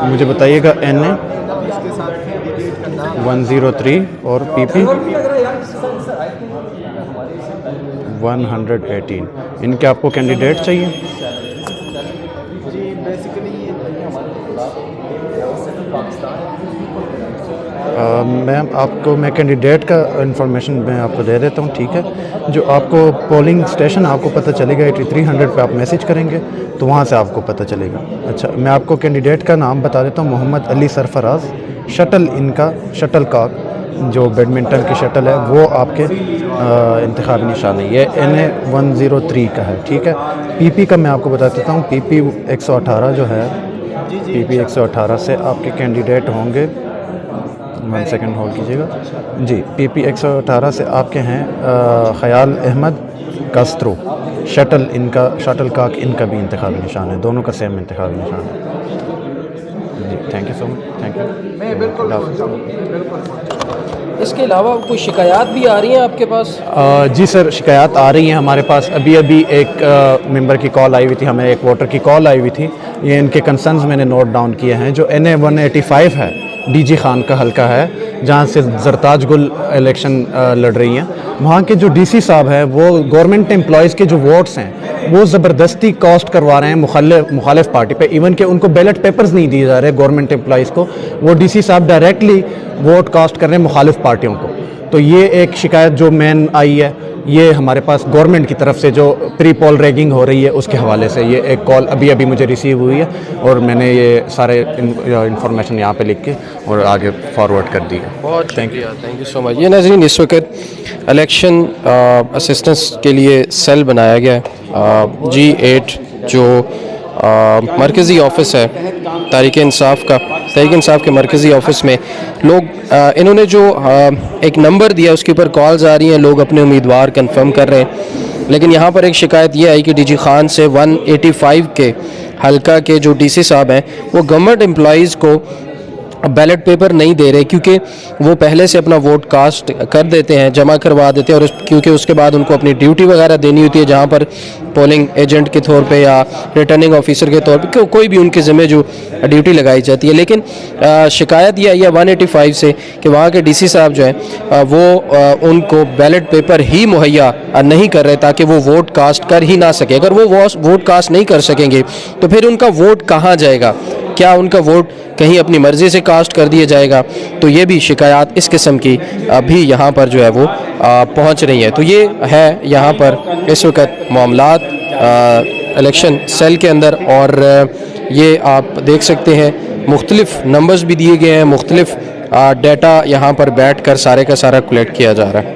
مجھے بتائیے گا NA 103 اور PP 118. ان کے آپ کو کینڈیڈیٹ چاہیے؟ میم آپ کو میں کینڈیڈیٹ کا انفارمیشن میں آپ کو دے دیتا ہوں، ٹھیک ہے؟ جو آپ کو پولنگ اسٹیشن آپ کو پتہ چلے گا 8300 پہ آپ میسیج کریں گے تو وہاں سے آپ کو پتہ چلے گا. اچھا میں آپ کو کینڈیڈیٹ کا نام بتا دیتا ہوں، محمد علی سرفراز. شٹل ان کا شٹل کاک جو بیڈمنٹن کی شٹل ہے وہ آپ کے انتخابی نشان ہے. یہ NA 103 کا ہے، ٹھیک ہے؟ PP کا میں آپ کو بتا دیتا ہوں، PP 118 جو ہے، PP 118 سے آپ کے کینڈیڈیٹ ہوں گے. 1 سیکنڈ ہولڈ کیجیے گا جی. PP 118 سے آپ کے ہیں خیال احمد کاسترو. شٹل ان کا شٹل کاک ان کا بھی انتخابی نشان ہے، دونوں کا سیم انتخابی نشان ہے جی. Thank you so much, thank you. اس کے علاوہ کوئی شکایات بھی آ رہی ہیں آپ کے پاس؟ جی سر، شکایات آ رہی ہیں ہمارے پاس. ابھی ایک ممبر کی کال آئی ہوئی تھی، ہمیں ایک ووٹر کی کال آئی ہوئی تھی. یہ ان کے کنسرنز میں نے نوٹ ڈاؤن کیے ہیں. جو NA 185 ہے، DG خان کا حلقہ ہے جہاں سے زرتاج گل الیکشن لڑ رہی ہیں، وہاں کے جو DC صاحب ہیں وہ گورنمنٹ امپلائیز کے جو ووٹس ہیں وہ زبردستی کاسٹ کروا رہے ہیں مخالف پارٹی پہ. ایون کہ ان کو بیلٹ پیپرز نہیں دیے جا رہے گورنمنٹ امپلائیز کو، وہ DC صاحب ڈائریکٹلی ووٹ کاسٹ کر رہے ہیں مخالف پارٹیوں کو. تو یہ ایک شکایت جو مین آئی ہے، یہ ہمارے پاس گورنمنٹ کی طرف سے جو پری پول ریگنگ ہو رہی ہے اس کے حوالے سے یہ ایک کال ابھی مجھے ریسیو ہوئی ہے اور میں نے یہ سارے انفارمیشن یہاں پہ لکھ کے اور آگے فارورڈ کر دی ہے. بہت شکریہ، تھینک یو سو مچ. یہ ناظرین اس وقت الیکشن اسسٹنس کے لیے سیل بنایا گیا ہے G8 جو مرکزی آفس ہے تحریک انصاف کے مرکزی آفس میں. لوگ انہوں نے جو ایک نمبر دیا اس کے اوپر کالز آ رہی ہیں، لوگ اپنے امیدوار کنفرم کر رہے ہیں. لیکن یہاں پر ایک شکایت یہ آئی کہ DG خان سے 185 کے حلقہ کے جو DC صاحب ہیں وہ گورنمنٹ امپلائیز کو بیلٹ پیپر نہیں دے رہے، کیونکہ وہ پہلے سے اپنا ووٹ کاسٹ کر دیتے ہیں، جمع کروا دیتے ہیں، اور کیونکہ اس کے بعد ان کو اپنی ڈیوٹی وغیرہ دینی ہوتی ہے جہاں پر پولنگ ایجنٹ کے طور پہ یا ریٹرننگ آفیسر کے طور پہ کوئی بھی ان کے ذمہ جو ڈیوٹی لگائی جاتی ہے. لیکن شکایت یہ آئی ہے 185 سے کہ وہاں کے DC صاحب جو ہیں وہ ان کو بیلٹ پیپر ہی مہیا نہیں کر رہے تاکہ وہ ووٹ کاسٹ کر ہی نہ سکے. اگر وہ ووٹ کاسٹ نہیں کر سکیں گے تو پھر ان کا ووٹ کہاں جائے گا؟ کیا ان کا ووٹ کہیں اپنی مرضی سے کاسٹ کر دیا جائے گا؟ تو یہ بھی شکایات اس قسم کی ابھی یہاں پر جو ہے وہ پہنچ رہی ہیں. تو یہ ہے یہاں پر اس وقت معاملات الیکشن سیل کے اندر، اور یہ آپ دیکھ سکتے ہیں مختلف نمبرز بھی دیے گئے ہیں، مختلف ڈیٹا یہاں پر بیٹھ کر سارے کا سارا کلیکٹ کیا جا رہا ہے.